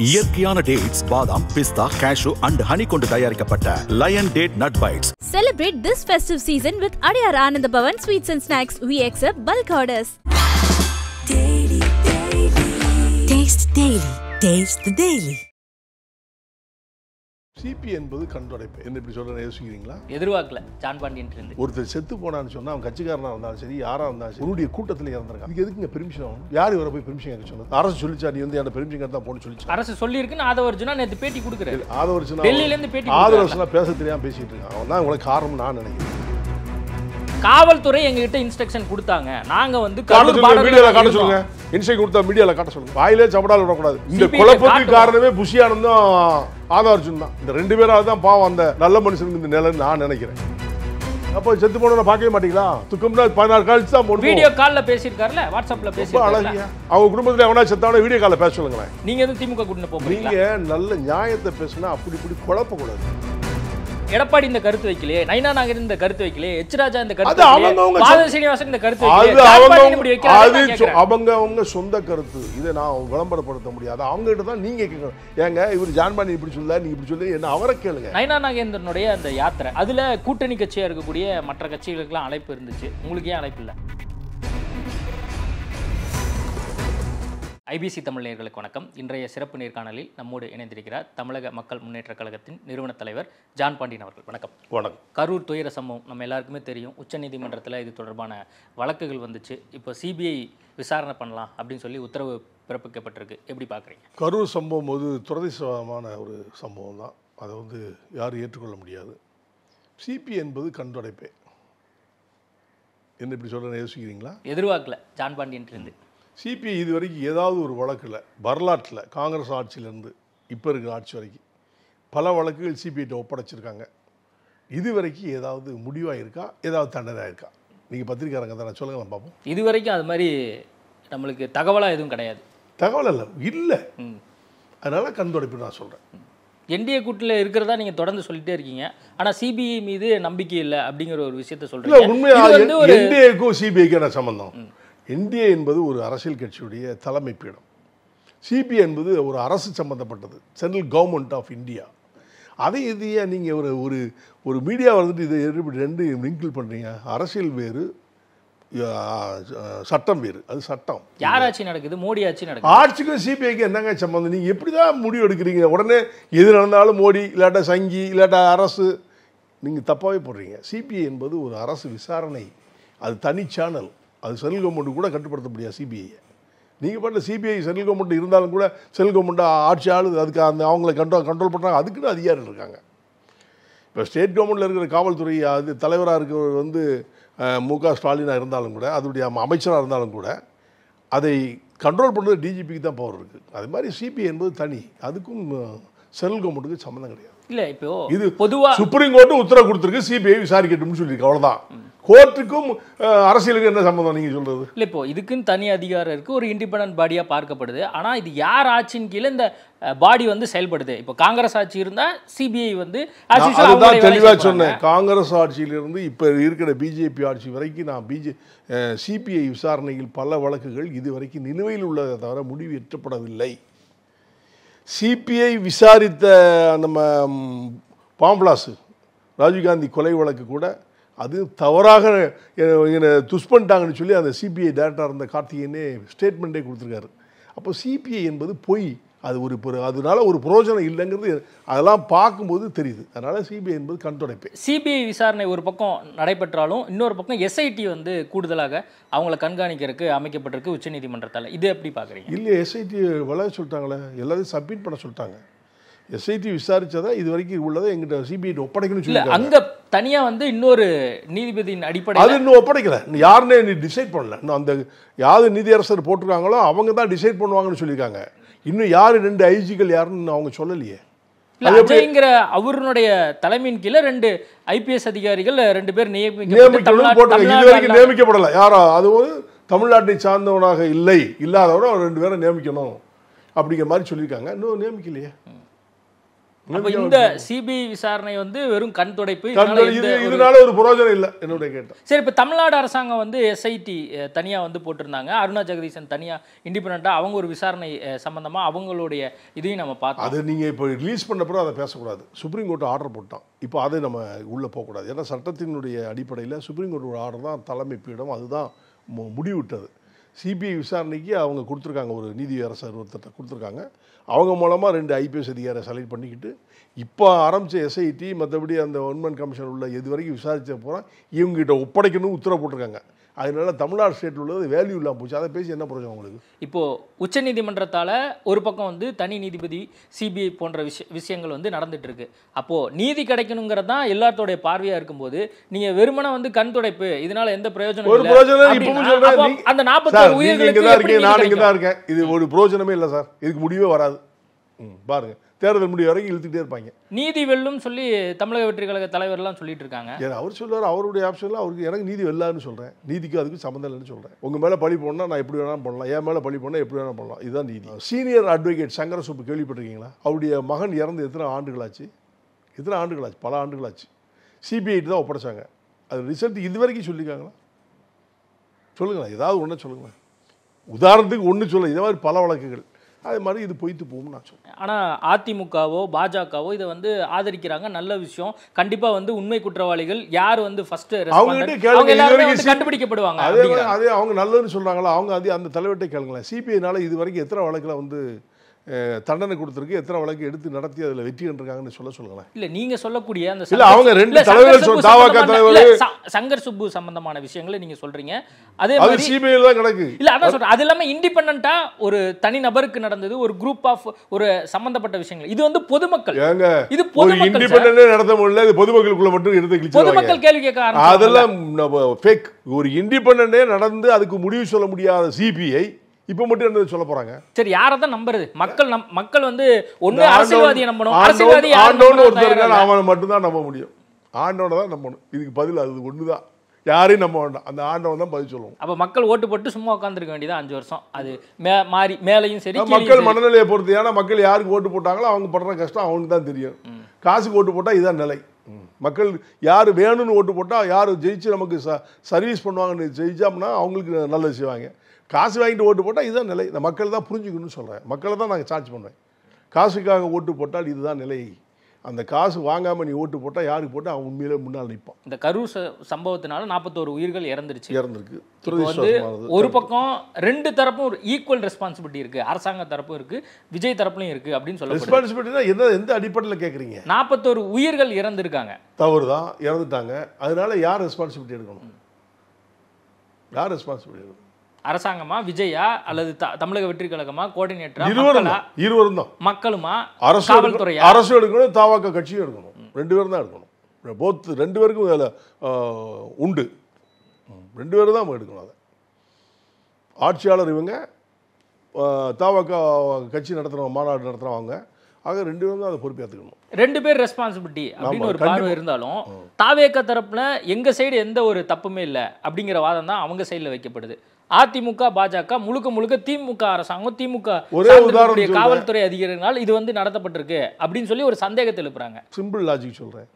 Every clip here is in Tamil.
இயற்கையான டேட்ஸ், பாதாம், பிஸ்தா, கேஷ்யூ and honey கொண்டு தயாரிக்கப்பட்ட Lion Date Nut Bites. Celebrate this festive season with Adiyar Anand Bhavan Sweets and Snacks. We accept bulk orders. Daily, daily. Taste daily. Taste the daily. சிபி என்பது கண்துடைப்பு. என்ன இப்படி சொல்கிறேன் யோசிக்கிறீங்களா? எதிர்பார்க்கல ஜான் பாண்டியன் இருந்து ஒருத்தர் செத்து போனான்னு சொன்னால் அவன் கட்சிக்காரனாக இருந்தாலும் சரி, யாராக இருந்தாலும் சரி, உன்னுடைய கூட்டத்தில் இறந்துருக்கான். இதுக்கு எதுக்குங்க பெர்மிஷன் ஆகணும்? யார் இவரை போய் பெர்மிஷன் கேட்க சொன்னது? அரசு சொல்லிச்சா நீ வந்து அந்த பெர்மிஷன் கேட்டு தான் போன்னு சொல்லிச்சு? அரசு சொல்லியிருக்குன்னு ஆதவர்ஜுனா நேற்று பேட்டி கொடுக்குறாரு. ஆதவர்ஜுனா டெல்லியிலேருந்து பேட்டி ஆதவர்ஜுனா பேச தெரியாமல் பேசிட்டு இருக்கான். அவன் தான் உங்களுக்கு காரணம் நான் நினைக்கிறேன். காவல்துறை எங்ககிட்ட இன்ஸ்ட்ரக்ஷன் கொடுத்தாங்க. நாங்க வந்து மீடியாவில் காட்ட சொல்லுங்க. இன்ஸ்ட்ரக்ஷன் கொடுத்தா மீடியாவில் காட்ட சொல்லுங்க. வாயிலே சபடால் விடக்கூடாது. இந்த குழப்பத்துக்கு காரணமே புஷி ஆனந்தும் ஆதவர்ஜுன் தான். இந்த ரெண்டு பேரால தான் பாவம் அந்த நல்ல மனுஷனுக்கு இந்த நிலைன்னு நான் நினைக்கிறேன். அப்போ செத்து போன பார்க்கவே மாட்டீங்களா? துக்கம்னா 16 கழிச்சு தான் போடுவோம். வீடியோ கால்ல பேசியிருக்காருல, வாட்ஸ்அப்ல பேசியிருக்காருல. அவங்க குடும்பத்தில் எவனா செத்தாவன வீடியோ காலில் பேச சொல்லுங்களேன். நீங்க எதுவும் திமுக கூட்டணி போறீங்க? நீங்க நல்ல நியாயத்தை பேசினா அப்படி இப்படி குழப்பக்கூடாது. எடப்பாடி இந்த கருத்து வைக்கலையே, நைனா நாகர் இந்த கருத்து வைக்கலையே, எச் ராஜா இந்த கருத்து வைக்கலையே, பாத சீனிவாசன் இந்த கருத்து வைக்கலையே, அவங்க சொந்த கருத்து. இதை நான் விளம்பரப்படுத்த முடியாது. அவங்க கிட்ட தான் நீங்க கேட்கணும். ஏங்க இவர் ஜான் பாண்டியன் இப்படி சொல்ல, நீங்க இப்படி சொல்லி என்ன அவரை கேளுங்க. நைனா நாகேந்திரனுடைய அந்த யாத்திரை, அதுல கூட்டணி கட்சியா இருக்கக்கூடிய மற்ற கட்சிகளுக்கெல்லாம் அழைப்பு இருந்துச்சு, உங்களுக்கு ஏன் அழைப்பு இல்லை? ஐபிசி தமிழ் நேயர்களுக்கு வணக்கம். இன்றைய சிறப்பு நேர்காணலில் நம்மோடு இணைந்திருக்கிறார் தமிழக மக்கள் முன்னேற்ற கழகத்தின் நிறுவன தலைவர் ஜான் பாண்டியன் அவர்கள். வணக்கம். வணக்கம். கரூர் துயர சம்பவம் நம்ம எல்லாருக்குமே தெரியும். உச்சநீதிமன்றத்தில் இது தொடர்பான வழக்குகள் வந்துச்சு. இப்போ சிபிஐ விசாரணை பண்ணலாம் அப்படின்னு சொல்லி உத்தரவு பிறப்பிக்கப்பட்டிருக்கு. எப்படி பார்க்குறீங்க? கரூர் சம்பவம் ஒரு துரதிர்ஷ்டமான ஒரு சம்பவம் தான். அதை வந்து யாரும் ஏற்றுக்கொள்ள முடியாது. சிபி என்பது கண்துடைப்பே. என்ன இப்படி சொல்கிறேன்னு யோசிக்கிறீங்களா? எதிர்பார்க்கல ஜான் பாண்டியன் இருந்து. சிபிஐ இது வரைக்கும் ஏதாவது ஒரு வழக்கில் வரலாற்றில் காங்கிரஸ் ஆட்சியிலேருந்து இப்போ இருக்கிற ஆட்சி வரைக்கும் பல வழக்குகள் சிபிஐட்ட ஒப்படைச்சிருக்காங்க. இது வரைக்கும் ஏதாவது முடிவாக இருக்கா? ஏதாவது தண்டனை இருக்கா? நீங்கள் பத்திரிக்காரங்க தானே, சொல்லுங்க நான் பார்ப்போம். இது வரைக்கும் அது மாதிரி நம்மளுக்கு தகவலாக எதுவும் கிடையாது. தகவல் இல்லை. அதனால் கண்துடைப்பு நான் சொல்கிறேன். என்டிஏ கூட்டில் இருக்கிறதா நீங்கள் தொடர்ந்து சொல்லிட்டே இருக்கீங்க. ஆனால் சிபிஐ மீது நம்பிக்கை இல்லை அப்படிங்கிற ஒரு விஷயத்த சொல்கிறீங்க. உண்மையாக என்டிஏக்கும் சிபிஐக்கு என்ன சம்பந்தம்? என்டிஏ என்பது ஒரு அரசியல் கட்சியுடைய தலைமை பீடம். சிபிஐ என்பது ஒரு அரசு சம்பந்தப்பட்டது, சென்ட்ரல் கவர்மெண்ட் ஆஃப் இந்தியா. அதை எதையா நீங்கள் ஒரு ஒரு ஒரு மீடியா வந்துட்டு இதை ரெண்டு லிங்கிள் பண்ணுறீங்க? அரசியல் வேறு, சட்டம் வேறு. அது சட்டம். யார் ஆட்சி நடக்குது? மோடி ஆட்சி நடக்குது. ஆட்சிக்கும் சிபிஐக்கு என்னங்க சம்பந்தம்? நீங்கள் எப்படி தான் முடிவு எடுக்கிறீங்க? உடனே எது நடந்தாலும் மோடி இல்லாட்டா சங்கி இல்லாட்டா அரசு, நீங்கள் தப்பாகவே போடுறீங்க. சிபிஐ என்பது ஒரு அரசு விசாரணை. அது தனி சேனல். அது சென்ட்ரல் கவர்மெண்ட்டு கூட கட்டுப்படுத்த முடியாது சிபிஐயை. நீங்கள் பாட்டில் சிபிஐ சென்ட்ரல் கவர்மெண்ட் இருந்தாலும் கூட சென்ட்ரல் கவர்மெண்ட் ஆட்சி ஆளுது, அதுக்கு அந்த அவங்களை கண்ட்ரோல் பண்ணுறாங்க. அதுக்குன்னு அதிகாரிகள் இருக்காங்க. இப்போ ஸ்டேட் கவர்மெண்ட்டில் இருக்கிற காவல்துறை அது தலைவராக இருக்கிறவர் வந்து மு.க. ஸ்டாலினாக இருந்தாலும் கூட, அதனுடைய அமைச்சராக இருந்தாலும் கூட அதை கண்ட்ரோல் பண்ணுறது டிஜிபிக்கு தான் பவர் இருக்குது. அது மாதிரி சிபிஐ என்பது தனி. அதுக்கும் சென்ட்ரல் கவர்மெண்ட்டுக்கு சம்மந்தம் கிடையாது. இல்லை, இப்போ இது பொதுவாக சுப்ரீம் கோர்ட்டு உத்தரவு கொடுத்துருக்கு சிபிஐ விசாரிக்கட்டும்னு சொல்லியிருக்கு. அவ்வளோதான். கோர்ட்டுக்கும் அரசியலுக்கு என்ன சம்பந்தம் நீங்கள் சொல்றது? இல்லை, இப்போ இதுக்குன்னு தனி அதிகாரம் இருக்குது, ஒரு இண்டிபெண்டன்ட் பாடியாக பார்க்கப்படுது. ஆனால் இது யார் ஆட்சியின் கீழே இந்த பாடி வந்து செயல்படுது? இப்போ காங்கிரஸ் ஆட்சி இருந்தால் சிபிஐ வந்து அதுதான் தெளிவாக சொன்னேன். காங்கிரஸ் ஆட்சியிலிருந்து இப்போ இருக்கிற பிஜேபி ஆட்சி வரைக்கும் நான் சிபிஐ விசாரணையில் பல வழக்குகள் இதுவரைக்கும் நிலுவையில் உள்ளதை தவிர முடிவு எட்டப்படவில்லை. சிபிஐ விசாரித்த நம்ம பாம்பிளாசு ராஜீவ்காந்தி கொலை வழக்கு கூட அது தவறாக துஷ் பண்ணிட்டாங்கன்னு சொல்லி அந்த சிபிஐ டைரக்டராக இருந்த கார்த்திகேயனே ஸ்டேட்மெண்ட்டே கொடுத்துருக்காரு. அப்போ சிபிஐ என்பது பொய். அது அதனால ஒரு பிரயோஜனம் இல்லைங்கிறது அதெல்லாம் பார்க்கும்போது தெரியுது. அதனால் சிபிஐ என்பது கண்துடைப்பு. சிபிஐ விசாரணை ஒரு பக்கம் நடைபெற்றாலும் இன்னொரு பக்கம் எஸ்ஐடி வந்து கூடுதலாக அவங்கள கண்காணிக்கிறதுக்கு அமைக்கப்பட்டிருக்கு உச்சநீதிமன்றத்தால். இது எப்படி பார்க்குறீங்க? இல்லை, எஸ்ஐடி விளையாட சொல்லிட்டாங்களே, எல்லாத்தையும் சப்மிட் பண்ண சொல்லிட்டாங்க. எஸ்ஐடி விசாரிச்சதா இது வரைக்கும் உள்ளதை எங்கிட்ட சிபிஐ ஒப்படைக்கணும்னு சொல்லி அங்கே தனியாக வந்து இன்னொரு நீதிபதியின் அடிப்படையில் அது இன்னும் ஒப்படைக்கல. யாருன்னே நீ டிசைட் பண்ணல. இன்னும் அந்த யார் நீதியரசர் போட்டிருக்காங்களோ அவங்க தான் டிசைட் பண்ணுவாங்கன்னு சொல்லியிருக்காங்க. இன்னும் யார் 2 ஐஜிகள் யாருன்னு அவங்க சொல்லலையே. அஜய்ங்கிற அவருடைய தலைமையின் கீழே 2 ஐபிஎஸ் அதிகாரிகள் 2 பேர் நியமிக்கணும் போட்டாங்க. இது வரைக்கும் நியமிக்கப்படலை. யாரோ அதுவும் தமிழ்நாட்டை சார்ந்தவனாக இல்லாதவரை 2 பேரை நியமிக்கணும் அப்படிங்கிற மாதிரி சொல்லியிருக்காங்க. இன்னும் நியமிக்கலையே. அப்ப இந்த சிபிஐ விசாரணை வந்து வெறும் கண் துடைப்பு, இதனால ஒரு பிரயோஜனம் இல்லை என்னுடைய கேட்டேன். சரி, இப்போ தமிழ்நாடு அரசாங்கம் வந்து எஸ்ஐடி தனியா வந்து போட்டிருந்தாங்க, அருணா ஜெகதீசன் தனியா இண்டிபெண்டா அவங்க ஒரு விசாரணை சம்பந்தமா அவங்களுடைய இதையும் நம்ம பார்த்தோம். அது நீங்க இப்போ ரிலீஸ் பண்ண பிறகு அதை பேசக்கூடாது. சுப்ரீம் கோர்ட் ஆர்டர் போட்டான், இப்போ அதை நம்ம உள்ள போகக்கூடாது. ஏன்னா சட்டத்தினுடைய அடிப்படையில் சுப்ரீம் கோர்ட்டோட ஆர்டர் தான் தலைமை பீடம், அதுதான் முடிவிட்டது. சிபிஐ விசாரணைக்கு அவங்க கொடுத்துருக்காங்க, ஒரு நீதியரசர் ஒருத்தர் கொடுத்துருக்காங்க. அவங்க மூலமாக 2 ஐபிஎஸ் அதிகாரியை செலக்ட் பண்ணிக்கிட்டு இப்போ ஆரம்பித்த எஸ்ஐடி மற்றபடி அந்த ஒன்மன் கமிஷன் உள்ள இது வரைக்கும் விசாரித்த போகிறோம் இவங்ககிட்ட ஒப்படைக்கணும் உத்தரவு போட்டிருக்காங்க. அதனால தமிழ்நாடு ஸ்டேட்டில் உள்ளது வேல்யூ இல்லாமல் போச்சு. அதை பேசி என்ன பிரயோஜனம் உங்களுக்கு? இப்போது உச்சநீதிமன்றத்தால் ஒரு பக்கம் வந்து தனி நீதிபதி சிபிஐ போன்ற விஷயங்கள் வந்து நடந்துட்டு இருக்கு. அப்போது நீதி கிடைக்கணுங்கிறது தான் எல்லாத்தோடைய பார்வையாக இருக்கும்போது நீங்கள் வெறுமனை வந்து கண் துடைப்பு, இதனால எந்த பிரயோஜனம் ஒரு பிரயோஜனம் இப்பவும் சொல்றேன். அந்த 40 உயிர்களுக்கு நான் இங்கே தான் இருக்கேன், இது ஒரு பிரயோஜனமே இல்லை சார், இதுக்கு முடிவே வராது. பாருங்க, தேர்தல் முடிவு வரைக்கும் இழுத்துக்கிட்டே இருப்பாங்க. நீதி வெல்லும் சொல்லி தமிழக வெற்றி கழக தலைவர்லாம் சொல்லிட்டு இருக்காங்க. அவர் சொல்லுவார், அவருடைய ஆப்ஷனில் அவருக்கு எனக்கு நீதி வெல்லான்னு சொல்கிறேன், நீதிக்கு அதுக்கு சம்மந்தம் இல்லைன்னு சொல்கிறேன். உங்கள் மேலே பழி போடணும், நான் எப்படி வேணாலும் பண்ணலாம், என் மேலே பழி போடணும் எப்படி வேணாலும் பண்ணலாம், இதுதான் நீதி. சீனியர் அட்வொகேட் சங்கர சுப்பு கேள்விப்பட்டிருக்கீங்களா? அவருடைய மகன் இறந்து எத்தனை ஆண்டுகளாச்சு? பல ஆண்டுகளாச்சு. சிபிஐ தான் ஒப்படைச்சாங்க. அது ரிசல்ட் இது வரைக்கும் சொல்லியிருக்காங்களா? சொல்லுங்களேன், ஏதாவது ஒன்று சொல்லுங்களேன். உதாரணத்துக்கு ஒன்று சொல்ல, இதே மாதிரி பல வழக்குகள் அது மாதிரி இது பொய்த்து போகும்னு நான் சொல்றேன். ஆனால் அதிமுகவோ பாஜகவோ இதை வந்து ஆதரிக்கிறாங்க, நல்ல விஷயம். கண்டிப்பாக வந்து உண்மை குற்றவாளிகள் யார் வந்து ஃபர்ஸ்ட் கண்டுபிடிக்கப்படுவாங்க. அதே அவங்க நல்லதுன்னு சொல்றாங்களா? அவங்க அந்த தலைவர்கிட்ட கேளுங்களேன். சிபிஐனால இது வரைக்கும் எத்தனை வழக்குல வந்து தண்டனை கொடுத்துருக்கு, எத்தனை வழக்கு எடுத்து நடத்தி அதில் வெற்றி கண்டிருக்காங்கன்னு சொல்லுங்களேன். இல்ல நீங்க சொல்லக்கூடிய அந்த அவங்க 2 தலைவர்கள் தாவக தலைவர் சங்கர் சுப்பு சம்பந்தமான விஷயங்களை நீங்க சொல்றீங்க. அதே மாதிரி சிபிஐ தான் கிடக்கு. இல்ல அதான் சொல்றேன், அது இல்லாம இண்டிபெண்டன்ட்டா ஒரு தனி நபருக்கு நடந்தது, ஒரு குரூப் ஆஃப் ஒரு சம்பந்தப்பட்ட விஷயங்கள். இது வந்து பொதுமக்கள், இது பொதுமக்கள் இண்டிபெண்டன்ட்டே நடத்த முடியல, இது பொதுமக்களுக்குள்ள மட்டும் எடுத்து கிழிச்சு பொதுமக்கள் கேள்வி கேட்க ஆரம்பிச்சாங்க. அதெல்லாம் ஃபேக். ஒரு இண்டிபெண்டன்ட்டே நடந்து அதுக்கு முடிவு சொல்ல முடியாத சிபிஐ இப்ப மட்டும் என்ன சொல்ல போறாங்க? சரி, யாரை தான் நம்புறது? மக்கள் வந்து ஒண்ணு அரசியல்வாதியை நம்பணும், அரசியல்வாதி ஆண்டவன் ஒருத்தர் அவனை மட்டும் தான் நம்ப முடியும். ஆண்டவனை தான் நம்பணும். இதுக்கு பதில் அது ஒண்ணுதான், யாரையும் நம்ப வேண்டாம், அந்த ஆண்டவன் தான் பதில் சொல்லுவோம். அப்ப மக்கள் ஓட்டு போட்டு சும்மா உட்காந்துருக்க வேண்டியதா 5 வருஷம். அது மாறி மேலையும் சரி, மக்கள் மனநிலையை பொறுத்து. ஏன்னா மக்கள் யாருக்கு ஓட்டு போட்டாங்களோ அவங்க படுற கஷ்டம் அவங்களுக்கு தான் தெரியும். காசுக்கு ஓட்டு போட்டா இதுதான் நிலை. மக்கள் யார் வேணும்னு ஓட்டு போட்டா, யார் ஜெயிச்சு நமக்கு சர்வீஸ் பண்ணுவாங்கன்னு ஜெயிச்சோம்னா அவங்களுக்கு நல்லது செய்வாங்க. காசு வாங்கிட்டு ஓட்டு போட்டால் இதுதான் நிலை. இந்த மக்கள் தான் புரிஞ்சுக்கணும்னு சொல்கிறேன். மக்களை தான் நாங்கள் சார்ஜ் பண்ணுவேன். காசுக்காக ஓட்டு போட்டால் இதுதான் நிலை. அந்த காசு வாங்காமல் நீ ஓட்டு போட்டால் யாருக்கு போட்டால் அவன் உண்மையிலே முன்னால் நிற்பான். இந்த கரூர் சம்பவத்தினால 41 உயிர்கள் இறந்துருக்கு. வந்து ஒரு பக்கம் 2 தரப்பும் ஒரு ஈக்குவல் ரெஸ்பான்சிபிலிட்டி இருக்குது. அரசாங்க தரப்பும் இருக்குது, விஜய் தரப்புலையும் இருக்குது அப்படின்னு சொல்ல. ரெஸ்பான்சிபிலிட்டினா எந்த அடிப்படையில் கேட்குறீங்க? 41 உயிர்கள் இறந்துருக்காங்க. தவறு தான், இறந்துட்டாங்க. அதனால யார் ரெஸ்பான்சிபிலிட்டி எடுக்கணும்? யார் ரெஸ்பான்சிபிலிட்டி எடுக்கணும்? அரசாங்கமா, விஜயா, அல்லது தமிழக வெற்றி கழகமா, கோஆர்டினேட்டரா? இருவரும் தான். மக்களுமா, காவல்துறையா? அரசு எடுக்கணும், தாவக கட்சியும் எடுக்கணும். 2 பேரும் தான் எடுக்கணும். போத் 2 பேருக்கும் அதில் உண்டு. 2 பேரும் தான் எடுக்கணும். அதை ஆட்சியாளர் இவங்க, தாவக கட்சி நடத்துகிறவங்க, மாநாடு நடத்துகிறவங்க. ஆக 2 பேரும் தான் அதை பொறுப்பேற்றுக்கணும். 2 பேர் ரெஸ்பான்சிபிலிட்டி அப்படின்னு ஒரு பார்வை இருந்தாலும் தாவேக தரப்புல எங்க சைடு எந்த ஒரு தப்புமே இல்லை அப்படிங்கிற வாதம் தான் அவங்க சைடில் வைக்கப்படுது. அதிமுக பாஜக முழுக்க திமுக அரசாங்கம், திமுக காவல்துறை அதிகாரிகளால் இது வந்து நடத்தப்பட்டிருக்கு அப்படின்னு சொல்லி ஒரு சந்தேகத்தை எழுப்புறாங்க. சிம்பிள் லாஜிக் சொல்கிறேன்.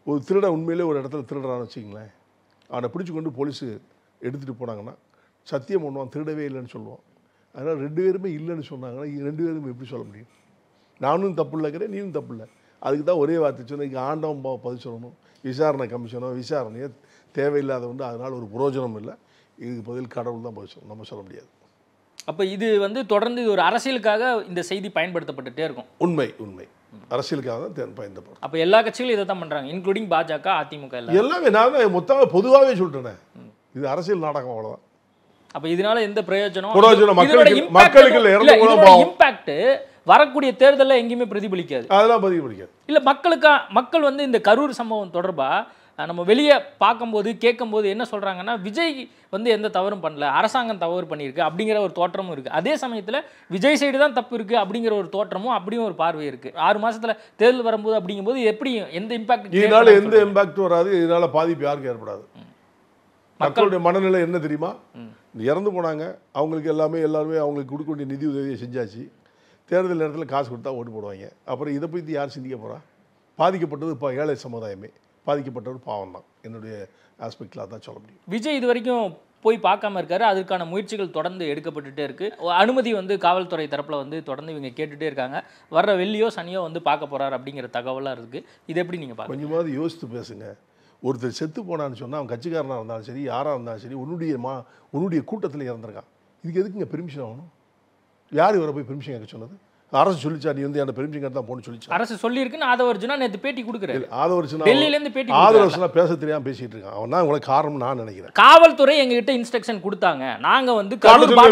ஒரு திருடன் உண்மையிலே ஒரு இடத்துல திருடுறான்னு வச்சுங்களேன், அவனை பிடிச்சி கொண்டு போலீஸு எடுத்துகிட்டு போனாங்கன்னா சத்தியம் பண்ணுவான், திருடவே இல்லைன்னு சொல்லுவான். அதனால் 2 பேருமே இல்லைன்னு சொன்னாங்கன்னா 2 பேரும் எப்படி சொல்ல முடியும்? நானும் தப்பு இல்லைக்கிறேன், நீனும் தப்பு இல்லை. அதுக்கு தான் ஒரே வார்த்தை சொன்னேன், இங்கே ஆண்டவன் பதில் சொல்லணும். விசாரணை கமிஷனோ விசாரணையோ தேவையில்லாத வந்து அதனால் ஒரு புரோஜனம் இல்லை. இதுக்கு பதில் கடவுள் தான் பதில் சொல்லணும், நம்ம சொல்ல முடியாது. அப்போ இது வந்து தொடர்ந்து இது ஒரு அரசியலுக்காக இந்த செய்தி பயன்படுத்தப்பட்டுட்டே இருக்கும். உண்மை அரசியலுக்காக தான் பயன்படுத்தும். அப்போ எல்லா கட்சிகளும் இதை தான் பண்ணுறாங்க, இன்க்ளூடிங் பாஜக, அதிமுக எல்லாமே. நான் தான் மொத்தமாக பொதுவாகவே சொல்லிட்டேன், இது அரசியல் நாடகம், அவ்வளோதான். அப்போ இதனால எந்த பிரயோஜனம்? மக்களுக்கு இம்பாக்ட் வரக்கூடிய தேர்தலில் எங்கேயுமே பிரதிபலிக்காது. அதெல்லாம் பிரதிபலிக்காது. இல்லை, மக்கள் வந்து இந்த கரூர் சம்பவம் தொடர்பாக நம்ம வெளியே பார்க்கும்போது கேட்கும்போது என்ன சொல்கிறாங்கன்னா, விஜய் வந்து எந்த தவறும் பண்ணல, அரசாங்கம் தவறு பண்ணியிருக்கு அப்படிங்கிற ஒரு தோற்றமும் இருக்குது. அதே சமயத்தில் விஜய் சைடு தான் தப்பு இருக்குது அப்படிங்கிற ஒரு தோற்றமும் அப்படியும் ஒரு பார்வை இருக்குது. 6 மாதத்தில் தேர்தல் வரும்போது அப்படிங்கும்போது எப்படி எந்த இம்பாக்ட்? இதனால எந்த இம்பாக்ட் வராது, இதனால பாதிப்பு யாருக்கும் ஏற்படாது. மக்களுடைய மனநிலை என்ன தெரியுமா? இறந்து போனாங்க, அவங்களுக்கு எல்லாருமே அவங்களுக்கு கொடுக்க வேண்டிய நிதி உதவியை செஞ்சாச்சு. தேர்தல் நேரத்தில் காசு கொடுத்தா ஓட்டு போடுவாங்க. அப்புறம் இதை பற்றி யார் சிந்திக்க போகிறா? பாதிக்கப்பட்டது இப்போ ஏழை சமுதாயமே, பாதிக்கப்பட்டவர் பாவம் தான். என்னுடைய ஆஸ்பெக்டில் தான் சொல்ல முடியும். விஜய் இது வரைக்கும் போய் பார்க்காம இருக்காரு. அதுக்கான முயற்சிகள் தொடர்ந்து எடுக்கப்பட்டுட்டே இருக்கு. அனுமதி வந்து காவல்துறை தரப்புல வந்து தொடர்ந்து இவங்க கேட்டுட்டே இருக்காங்க. வர்ற வெள்ளியோ சனியோ வந்து பார்க்க போறாரு அப்படிங்கிற தகவலாக இருக்கு. இது எப்படி நீங்க பார்க்க? கொஞ்சமாவது யோசித்து பேசுங்க. ஒருத்தர் செத்து போனான்னு சொன்னால் அவன் கட்சிக்காரனாக இருந்தாலும் சரி, யாராக இருந்தாலும் சரி, உன்னுடைய கூட்டத்தில் இறந்துருக்கான். இதுக்கு எதுக்குங்க பெர்மிஷன் ஆகணும்? யார் இவரை போய் பெர்மிஷன் கேட்க சொன்னது? அரசு சொல்லிச்சா நீ வந்து அந்த பெர்மிஷன் கேட்டு தான் போன்னு சொல்லிச்சா? அரசு சொல்லியிருக்குன்னு ஆதவர்ஜுனா நேற்று பேட்டி கொடுக்குறாரு. ஆதவர்ஜுனா டெல்லியிலேருந்து பேட்டி ஆதவர்ஜுனா பேச தெரியாம பேசிட்டு இருக்கான். அவன் தான் உங்களுக்கு காரணம் நான் நினைக்கிறேன். காவல்துறை எங்ககிட்ட இன்ஸ்ட்ரக்ஷன் கொடுத்தாங்க. நாங்க வந்து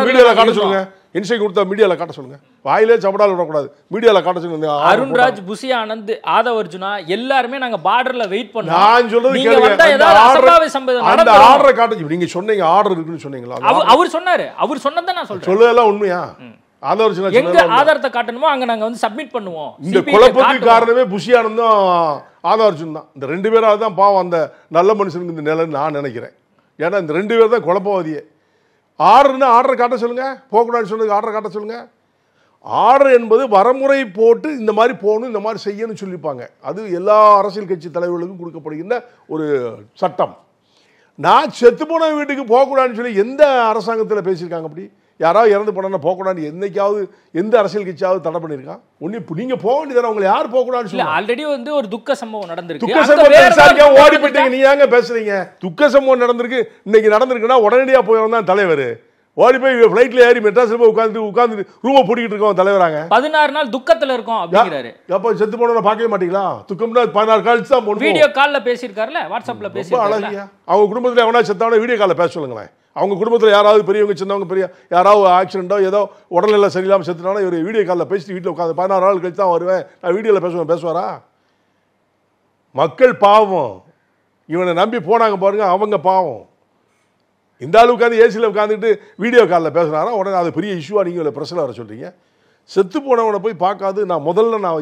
மீடியால காட்ட சொல்லுங்க. இன்ஸ்ட்ரக்ஷன் கொடுத்தா மீடியால காட்ட சொல்லுங்க. வாயிலே சபடால் விடக்கூடாது. மீடியால காட்ட சொல்லுங்க. அருண்ராஜ், புசி ஆனந்த், ஆதவர்ஜுனா எல்லாருமே நாங்க பார்டர்ல வெயிட் பண்ணோம். நான் சொல்றது கேளுங்க. அந்த ஆர்டரை காட்ட நீங்க சொன்னீங்க. ஆர்டர் இருக்குன்னு சொன்னீங்களா? அவர் சொன்னாரு. அவர் சொன்னதை நான் சொல்றேன். சொல்லலாம் உண்மையா? எங்க ஆதாரத்தை காட்டணுமோ அங்க நாங்க வந்து சப்மிட் பண்ணுவோம். இந்த குழப்பத்துக்கு காரணமே புஷி ஆனந்தும் ஆதவர்ஜுன் தான். இந்த 2 பேரால தான் பாவம் அந்த நல்ல மனுஷனுக்கு இந்த நிலைன்னு நான் நினைக்கிறேன். ஏன்னா இந்த 2 பேர் தான் குழப்பவாதியே. ஆர்டர்னா ஆர்டரை காட்ட சொல்லுங்க. போகக்கூடாதுன்னு சொன்னதுக்கு ஆர்டரை காட்ட சொல்லுங்க. ஆர்டர் என்பது வரமுறை போட்டு இந்த மாதிரி போகணும், இந்த மாதிரி செய்யணும்னு சொல்லிப்பாங்க. அது எல்லா அரசியல் கட்சி தலைவர்களுக்கும் கொடுக்கப்படுகின்ற ஒரு சட்டம். நான் செத்து போன வீட்டுக்கு போகக்கூடாதுன்னு சொல்லி எந்த அரசாங்கத்தில் பேசியிருக்காங்க? அப்படி யாராவது இறந்து போனா போகக்கூடாது என்னைக்காவது எந்த அரசியல் கட்சியாவது தடை பண்ணியிருக்கான்? ஒன்னு நீங்க போக வேண்டியதான, உங்களை யார் போகக்கூடாதுன்னு சொல்லி? ஆல்ரெடி வந்து ஒரு துக்க சம்பவம் நடந்திருக்கு. துக்க சம்பவம் ஓடி போயிட்டீங்க. நீ ஏங்க பேசுறீங்க? துக்க சம்பவம் நடந்திருக்கு, இன்னைக்கு நடந்திருக்குன்னா உடனடியா போய் தான் தலைவர் ஓடி போய் ஃபிளைட்ல ஏறி மெட்ராஸ்ல போய் உட்கார்ந்து ரூமை பூட்டிக்கிட்டு இருக்கோம் தலைவராங்க. 16 நாள் துக்கத்துல இருக்கோம் அப்படிங்கிறாரு. அப்ப செத்து போனவன பார்க்கவே மாட்டீங்களா? துக்கம்னா 16 கால்ஸ் தான் போடுவோம். வீடியோ கால்ல பேசியிருக்காருல, வாட்ஸ்அப்ல பேசியிருக்காரு. அவங்க குடும்பத்துல எவனா செத்தாவன வீடியோ கால்ல பேச சொல்லுங்களேன். அவங்க குடும்பத்தில் யாராவது பெரியவங்க சின்னவங்க பெரிய யாராவது ஆக்சிடென்ட்டோ ஏதோ உடல்நிலை சரியில்லாமல் செத்துனாலும் இவர் வீடியோ காலில் பேசிட்டு வீட்டில் உட்காந்து 16 நாள் கழிச்சு தான் வருவேன் நான் வீடியோவில் பேசுவாரா? மக்கள் பாவம். இவனை நம்பி போனாங்க பாருங்க, அவங்க பாவம். இந்த ஆள் உட்காந்து ஏசியில் உட்காந்துட்டு வீடியோ காலில் பேசுனாரா? உடனே அது பெரிய இஷ்யூவாக நீங்கள் பிரச்சனை வர சொல்கிறீங்க. செத்து போனவனை போய் பார்க்காது. நான்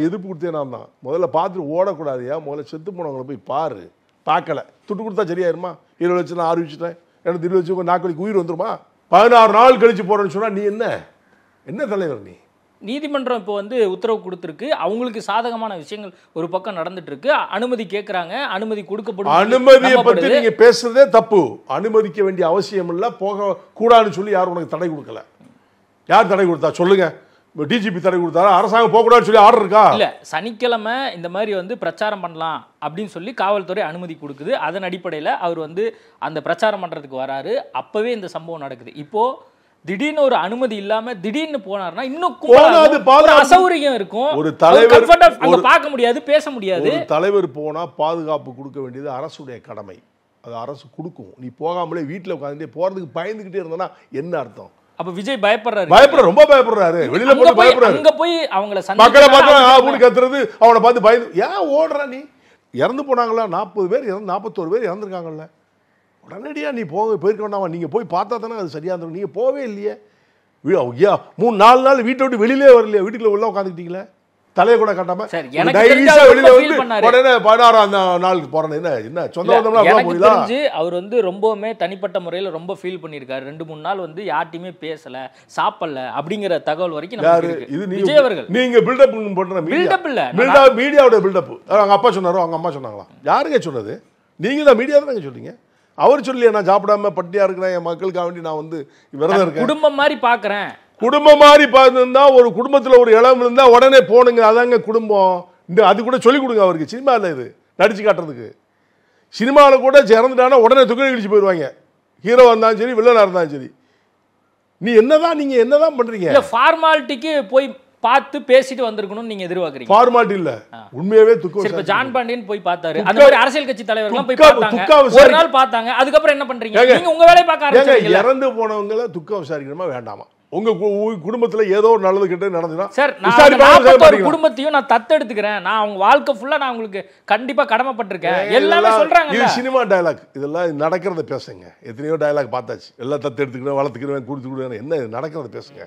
எதிர்ப்பு கொடுத்தேன். நான் தான் முதல்ல பார்த்துட்டு ஓடக்கூடாதுயா. முதல்ல செத்து போனவங்களை போய் பாரு. பார்க்கல துட்டு கொடுத்தா சரியாயிருமா? 20 லட்சம் நான் அறிவிச்சிட்டேன், எனக்கு 20 லட்சம் நாக்களுக்கு உயிர் வந்துருமா? 16 நாள் கழிச்சு போறேன்னு சொன்னா நீ என்ன தலைவர்? நீ நீதிமன்றம் இப்போ வந்து உத்தரவு கொடுத்துருக்கு. அவங்களுக்கு சாதகமான விஷயங்கள் ஒரு பக்கம் நடந்துட்டு இருக்கு. அனுமதி கேட்கறாங்க, அனுமதி கொடுக்கப்படும். அனுமதியை பத்தி நீங்க பேசுறதே தப்பு. அனுமதிக்க வேண்டிய அவசியம் இல்ல, போக கூடாதுன்னு சொல்லி யாரும் உனக்கு தடை கொடுக்கல. யார் தடை கொடுத்தா சொல்லுங்க? டிஜிபி தடை கொடுத்தாரா? அரசாங்கம் போகக்கூடாதுன்னு சொல்லி ஆர்டர் இருக்கா? இல்ல, சனிக்கிழமை இந்த மாதிரி வந்து பிரச்சாரம் பண்ணலாம் அப்படின்னு சொல்லி காவல்துறை அனுமதி கொடுக்குது. அதன் அடிப்படையில் அவர் வந்து அந்த பிரச்சாரம் பண்றதுக்கு வராரு. அப்பவே இந்த சம்பவம் நடக்குது. இப்போ திடீர்னு ஒரு அனுமதி இல்லாம திடீர்னு போனார்னா இன்னும் அசௌகரியம் இருக்கும். ஒரு தலைவர் அங்க பார்க்க முடியாது, பேச முடியாது. ஒரு தலைவர் போனா பாதுகாப்பு கொடுக்க வேண்டியது அரசுடைய கடமை. அது அரசு கொடுக்கும். நீ போகாமலே வீட்டில் உட்காந்துட்டே போறதுக்கு பயந்துகிட்டே இருந்தா என்ன அர்த்தம்? அப்ப விஜய் பயப்படுறாரு. ரொம்ப பயப்படுறாரு. வெளியில போய் பயப்படுறாரு. அங்க போய் அவங்கள மக்களை பார்த்து கத்துறது, அவனை பார்த்து பயந்து ஏன் ஓடுற? நீ இறந்து போனாங்களா? 40 பேர் 41 பேர் இறந்துருக்காங்கல்ல. உடனடியா நீ போயிருக்க வேண்டாமா? நீங்க போய் பார்த்தா தானே அது சரியா இருந்துடும். நீங்க போவே இல்லையே. 3-4 நாள் வீட்டை விட்டு வெளியிலே வரலையா? வீட்டுக்குள்ள உள்ள உட்காந்துக்கிட்டீங்களே, தலையை கூட காட்டாம. வெளியில வந்து உடனே 16ஆம் நாளுக்கு போறேன். என்ன சொந்த அவர் வந்து ரொம்பவுமே தனிப்பட்ட முறையில் ரொம்ப ஃபீல் பண்ணியிருக்காரு. 2-3 நாள் வந்து யார்ட்டையுமே பேசல, சாப்பிடல அப்படிங்கிற தகவல் வரைக்கும் விஜய் அவர்கள். நீங்க பில்டப் பண்ற பில்டப் இல்ல, மீடியாவோட பில்டப். அவங்க அப்பா சொன்னாரோ அவங்க அம்மா சொன்னாங்களா? யாருங்க சொன்னது? நீங்க தான் மீடியா தானே சொல்றீங்க. அவர் சொல்லி நான் சாப்பிடாம பட்டியா இருக்கிறேன், என் மக்களுக்காக வேண்டி நான் வந்து விரதம் இருக்கேன், குடும்பம் மாதிரி பாக்குறேன். குடும்பம் மாதிரி பார்த்துருந்தா ஒரு குடும்பத்தில் ஒரு இளம் இருந்தா உடனே போனுங்க. அதாங்க குடும்பம். அது கூட சொல்லிக் கொடுங்க அவருக்கு. சினிமா இல்லை இது, நடிச்சு காட்டுறதுக்கு. சினிமாவில் கூட இறந்துட்டானா உடனே துக்கி கழிச்சு போயிடுவாங்க. ஹீரோவாக இருந்தாலும் சரி, வில்லனாக இருந்தாலும் சரி. நீங்க என்னதான் பண்றீங்க? ஃபார்மாலிட்டிக்கு போய் பார்த்து பேசிட்டு வந்திருக்கணும் நீங்க எதிர்பார்க்கறீங்க. ஃபார்மாலிட்டி இல்ல, உண்மையாவே துக்கம். இப்ப ஜான் பாண்டியன் போய் பார்த்தாரு. அந்த மாதிரி அரசியல் கட்சி தலைவர்கள் போய் பார்த்தாங்க, ஒரு நாள் பார்த்தாங்க. அதுக்கு என்ன பண்றீங்க? நீங்க உங்க வேலையை பார்க்க ஆரம்பிச்சீங்க. இறந்து போனவங்களை துக்கம் விசாரிக்கணுமா வேண்டாமா? உங்க குடும்பத்துல ஏதோ ஒரு நல்லது கிட்ட நடந்துனா சார், நான் குடும்பத்தையும் நான் தத்தெடுத்துக்கிறேன். நான் அவங்க வாழ்க்கை ஃபுல்லா நான் உங்களுக்கு கண்டிப்பா கடமைப்பட்டிருக்கேன். எல்லாமே சொல்றாங்க. இது சினிமா டயலாக். இதெல்லாம் நடக்கிறத பேசுங்க. எத்தனையோ டயலாக் பார்த்தாச்சு. எல்லாம் தத்தெடுத்துக்கிறேன், வளர்த்துக்கிறேன், கொடுத்துக்கிறேன். என்ன நடக்கிறத பேசுங்க.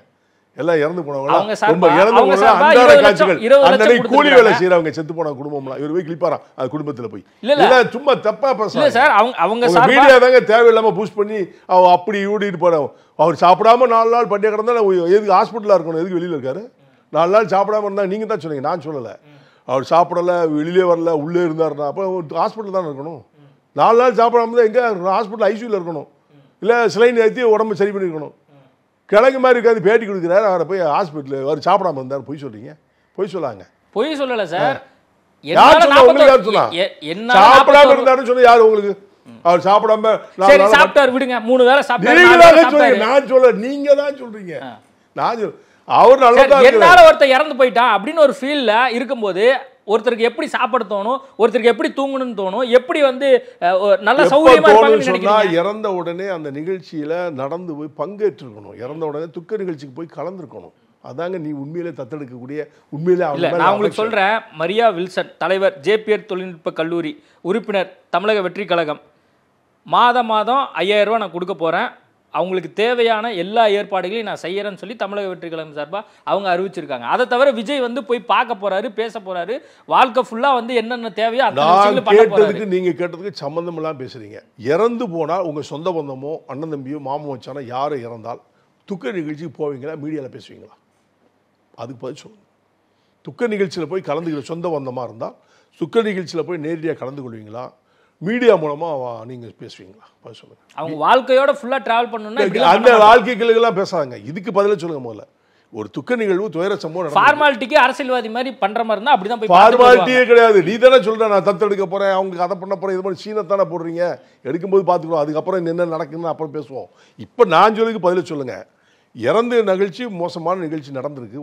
எல்லாம் இறந்து போனவங்க ரொம்ப இறந்து போனவங்க அன்றாட காட்சிகள். அன்னைக்கு கூலி வேலை செய்யறவங்க செத்து போன குடும்பம்லாம் இவர் போய் கிளிப்பாரா அது குடும்பத்துல போய். இல்ல சும்மா தப்பா பேசுறாங்க சார். அவங்க மீடியா தாங்க தேவையில்லாம பூஸ்ட் பண்ணி அப்படி ஊடிட்டு போறோம். அவர் சாப்பிடாம 4 நாள் பட்டிய கிடந்தா எதுக்கு ஹாஸ்பிட்டலா இருக்கணும்? எதுக்கு வெளியில இருக்காரு? 4 நாள் சாப்பிடாம இருந்தா நீங்க தான் சொன்னீங்க, நான் சொல்லலை. அவர் சாப்பிடல, வெளியிலே வரல, உள்ளே இருந்தாருன்னா அப்போ ஹாஸ்பிட்டல் தான் இருக்கணும். 4 நாள் சாப்பிடாம தான் எங்கே ஹாஸ்பிட்டல் ஐசியூவில் இருக்கணும், இல்லை சிலைன் ஏற்றி உடம்பு சரி பண்ணிருக்கணும். கிழங்கு மாதிரி இருக்காது, பேட்டி கொடுக்குறாரு, அவரை போய் ஹாஸ்பிட்டல் அவர் சாப்பிடாம இருந்தார். பொய் சொல்றீங்க, பொய் சொல்லாங்க. பொய் சொல்லல சார். சாப்பிடாம இருந்தாருன்னு சொன்ன யாரு உங்களுக்கு? அவர் சாப்பிடாம சாப்பிட்டாரு விடுங்க, 3 வேளை சாப்பிட்டாரு. நான் சொல்ல, நீங்க தான் சொல்றீங்க. நான் அவர் நல்லா என்னால ஒருத்தர் இறந்து போயிட்டான் அப்படின்னு ஒரு ஃபீல்ல இருக்கும்போது ஒருத்தருக்கு எப்படி சாப்பிட தோணும், ஒருத்தருக்கு எப்படி தூங்கணும்னு தோணும், எப்படி வந்து நல்ல சௌகரியமா இருப்பாங்கன்னு நினைக்கிறீங்க? இறந்த உடனே அந்த நிகழ்ச்சியில நடந்து போய் பங்கேற்றிருக்கணும். இறந்த உடனே துக்க நிகழ்ச்சிக்கு போய் கலந்துருக்கணும். அதாங்க நீ உண்மையிலே தத்தெடுக்கக்கூடிய உண்மையிலே. நான் உங்களுக்கு சொல்றேன், மரியா வில்சன் தலைவர், ஜேபிஆர் தொழில்நுட்ப கல்லூரி உறுப்பினர், தமிழக வெற்றி கழகம், மாதம் 5000 ரூபா நான் கொடுக்க போறேன், அவங்களுக்கு தேவையான எல்லா ஏற்பாடுகளையும் நான் செய்யறேன்னு சொல்லி தமிழக வெற்றி கழகம் சார்பா அவங்க அறிவிச்சிருக்காங்க. அதை தவிர விஜய் வந்து போய் பார்க்க போறாரு, பேச போறாரு, வாழ்க்கை ஃபுல்லா வந்து என்னென்ன தேவையோ கேட்டதுக்கு நீங்க கேட்டதுக்கு சம்பந்தம் எல்லாம் பேசுறீங்க. இறந்து போனா உங்க சொந்த பந்தமோ அண்ணன் தம்பியோ மாமன் வச்சானோ யாரும் இறந்தால் துக்க நிகழ்ச்சிக்கு போவீங்களா, மீடியாவில் பேசுவீங்களா? அதுக்கு பதில் சொல்லுங்க. துக்க நிகழ்ச்சியில் போய் கலந்துக்கிற சொந்த பந்தமா இருந்தால் துக்க நிகழ்ச்சியில் போய் நேரடியாக கலந்து கொள்வீங்களா, மீடியா மூலமா நீங்க பேசுவீங்களா? பதில் சொல்லுங்க. அவங்க வாழ்க்கையோட ஃபுல்லா டிராவல் பண்ணணும்னா அந்த வாழ்க்கைகளுக்கெல்லாம் பேசாங்க. இதுக்கு பதில சொல்லுங்க. முதல்ல ஒரு துக்க நிகழ்வு, துயர சம்பவம், ஃபார்மாலிட்டிக்கு அரசியல்வாதி மாதிரி பண்ற மாதிரி இருந்தா அப்படிதான் போய் ஃபார்மாலிட்டியே கிடையாது. நீ தானே சொல்ற நான் தத்தெடுக்க போறேன், அவங்க அதை பண்ண போறேன், இது மாதிரி சீனத்தானே போடுறீங்க. எடுக்கும்போது பார்த்துக்கலாம், அதுக்கப்புறம் என்ன நடக்குன்னு அப்புறம் பேசுவோம். இப்போ நான் சொல்லுக்கு பதில சொல்லுங்க. இறந்த நிகழ்ச்சி மோசமான நிகழ்ச்சி நடந்திருக்கு,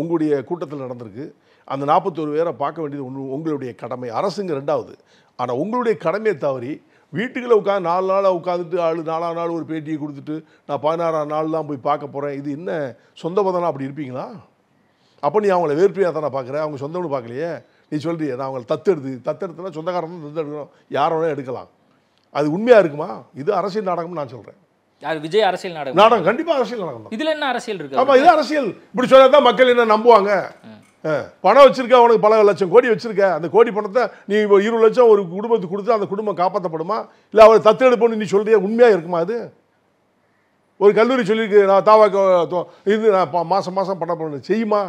உங்களுடைய கூட்டத்தில் நடந்திருக்கு. அந்த 41 பேரை பார்க்க வேண்டியது உங்களுடைய கடமை. அரசுங்க 2வது. ஆனால் உங்களுடைய கடமையை தவறி வீட்டுக்குள்ள உட்காந்து 4 நாளாக உட்காந்துட்டு 4ஆம் நாள் ஒரு பேட்டியை கொடுத்துட்டு நான் 16ஆம் நாள் தான் போய் பார்க்க போகிறேன், இது என்ன சொந்த பதனா? அப்படி இருப்பீங்களா? அப்போ நீ அவங்கள வேர்ப்பியாக தானே பார்க்குறேன், அவங்க சொந்தம்னு பார்க்கலையே. நீ சொல்றிய நான் அவங்களை தத்தெடுத்துனா சொந்தக்காரன் தத்தெடுக்கணும், யாரை வேணால் எடுக்கலாம். அது உண்மையாக இருக்குமா? இது அரசியல் நாடகம்னு நான் சொல்கிறேன். விஜய் அரசியல் நாடகம் கண்டிப்பா அரசியல் நாடகம். இதுல என்ன அரசியல் இருக்கு? ஆமா, இது அரசியல். இப்படி சொன்னா மக்கள் என்ன நம்புவாங்க? பணம் வச்சிருக்க, அவனுக்கு பல லட்சம் கோடி வச்சிருக்க, அந்த கோடி பணத்தை நீ 20 லட்சம் ஒரு குடும்பத்துக்கு கொடுத்து அந்த குடும்பம் காப்பாற்றப்படுமா? இல்லை அவரை தத்தெடுப்போன்னு நீ சொல்றியா? உண்மையா இருக்குமா? அது ஒரு கல்லூரி சொல்லியிருக்கு, நான் தாவாக்க இது நான் மாசம் பண்ண போறேன், செய்யுமா?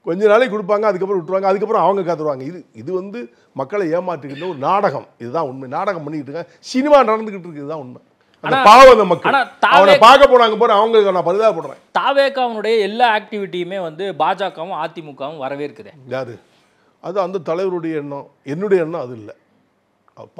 கொஞ்ச நாளைக்கு கொடுப்பாங்க, அதுக்கப்புறம் விட்டுருவாங்க, அதுக்கப்புறம் அவங்க காத்துருவாங்க. இது வந்து மக்களை ஏமாற்றிக்கிட்டு ஒரு நாடகம். இதுதான் உண்மை. நாடகம் பண்ணிக்கிட்டு இருக்காங்க, சினிமா நடந்துகிட்டு இருக்கு. இதுதான் உண்மை. தாவேகாவுடைய எல்லா ஆக்டிவிட்டியுமே வந்து பாஜகவும் அதிமுகவும் வரவேற்குது. யாரு அது? அந்த தலைவருடைய எண்ணம். என்னுடைய எண்ணம் அது இல்லை.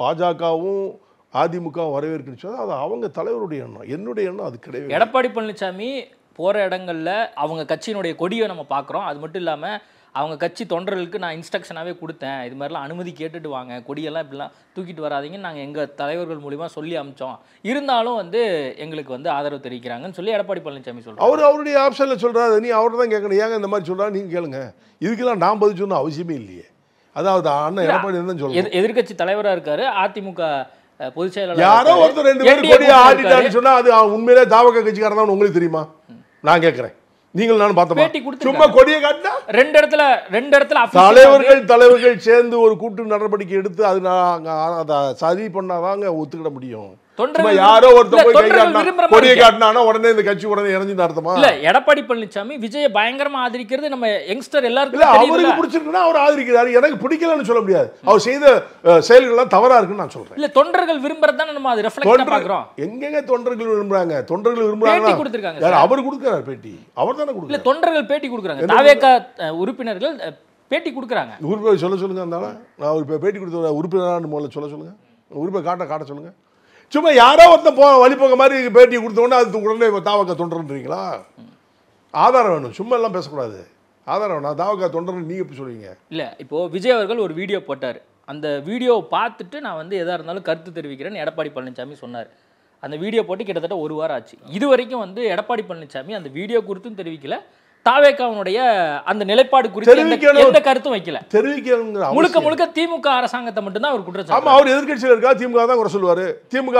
பாஜகவும் அதிமுகவும் வரவேற்குன்னு அது அவங்க தலைவருடைய எண்ணம். என்னுடைய எண்ணம் அது கிடையாது. எடப்பாடி பழனிசாமி போற இடங்கள்ல அவங்க கட்சியினுடைய கொடியை நம்ம பார்க்குறோம். அது மட்டும் இல்லாம அவங்க கட்சி தொண்டர்களுக்கு நான் இன்ஸ்ட்ரக்ஷனாகவே கொடுத்தேன், இது மாதிரிலாம் அனுமதி கேட்டுட்டு வாங்க, கொடியெல்லாம் இப்படிலாம் தூக்கிட்டு வராதிங்கன்னு நாங்கள் எங்கள் தலைவர்கள் மூலிமா சொல்லி அமிச்சோம். இருந்தாலும் வந்து எங்களுக்கு வந்து ஆதரவு தெரிவிக்கிறாங்கன்னு சொல்லி எடப்பாடி பழனிசாமி சொல்கிறார். அவருடைய ஆப்ஷனில் சொல்கிறாரு. நீ அவர்தான் தான் கேட்கணும், ஏங்க இந்த மாதிரி சொல்கிறா நீங்கள் கேளுங்க. இதுக்கெல்லாம் நான் பதில் சொன்ன அவசியமே இல்லையே. அதாவது அண்ணன் எடப்பாடி தான் சொல்லுங்கள். எதிர்கட்சி தலைவராக இருக்காரு, அதிமுக பொதுச் செயலாளர் யாரோ ஒருத்தர் 2 பேரும் கொடியை ஆடிட்டான்னு சொன்னால் அது உண்மையிலே தாவக கட்சிக்காரன் தான் உங்களுக்கு தெரியுமா? நான் கேட்குறேன். நீங்கள் நான் பார்த்தோம், சும்மா கொடியை காட்டினா 2 இடத்துல தலைவர்கள் சேர்ந்து ஒரு கூட்டு நடவடிக்கை எடுத்து அது சரி பண்ணாதாங்க ஒத்துக்கிட முடியும். யாரோ ஒருத்தர் கொடியை காட்டினா உடனே இந்த கட்சி உடனே இறங்கி நடத்துமா? இல்ல, எடப்பாடி பழனிசாமி விஜயை பயங்கரமா ஆதரிக்கிறது நம்ம யங்ஸ்டர் எல்லாருக்கும். அவருக்கு பிடிச்சிருக்குன்னா அவர் ஆதரிக்கிறாரு, எனக்கு பிடிக்கலன்னு சொல்ல முடியாது. அவர் செய்த செயல்கள் தவறா இருக்குன்னு நான் சொல்றேன். இல்ல, தொண்டர்கள் விரும்புறதுதானே நம்ம அது ரிஃப்ளெக்ட் பண்றோம். எங்கங்க தொண்டர்கள் விரும்புறாங்க? தொண்டர்கள் விரும்புறாங்க, கொடுத்திருக்காங்க. அவர் கொடுக்கிறார் பேட்டி, அவர் தானே கொடுக்கல. தொண்டர்கள் பேட்டி கொடுக்குறாங்க, தாவேகா உறுப்பினர்கள் பேட்டி கொடுக்குறாங்க. உறுப்பினர் சொல்லுங்க. இருந்தாலும் நான் ஒரு பேட்டி கொடுத்த உறுப்பினரான முதல்ல சொல்லுங்க. உறுப்பினர் காட்ட சொல்லுங்க. சும்மா யாரோ ஒருத்தன் வழிபோக மாதிரி பேட்டி கொடுத்தோன்னா அது உடனே தாவக்கா தொண்டர்ன்றீங்களா? ஆதாரம் வேணும், சும்மா எல்லாம் பேசக்கூடாது. ஆதாரம் வேணும். நான் தாவக்கா தொண்டர்னு நீங்கள் எப்படி சொல்லுவீங்க? இல்லை, இப்போது விஜய் அவர்கள் ஒரு வீடியோ போட்டார். அந்த வீடியோவை பார்த்துட்டு நான் வந்து எதாக இருந்தாலும் கருத்து தெரிவிக்கிறேன்னு எடப்பாடி பழனிசாமி சொன்னார். அந்த வீடியோ போட்டு கிட்டத்தட்ட 1 வாரம் ஆச்சு. இது வரைக்கும் வந்து எடப்பாடி பழனிசாமி அந்த வீடியோ குறித்தும் தெரிவிக்கல, தாவேகாவுடைய அந்த நிலைப்பாடு குறித்து எந்த கருத்தும் வைக்கல. தெரிவிக்கணுங்கிற முழுக்க திமுக அரசாங்கத்தை மட்டும்தான் அவர் குற்றம். ஆமா, அவர் எதிர்கட்சியில் இருக்கா, திமுக தான் குறை சொல்லுவாரு. திமுக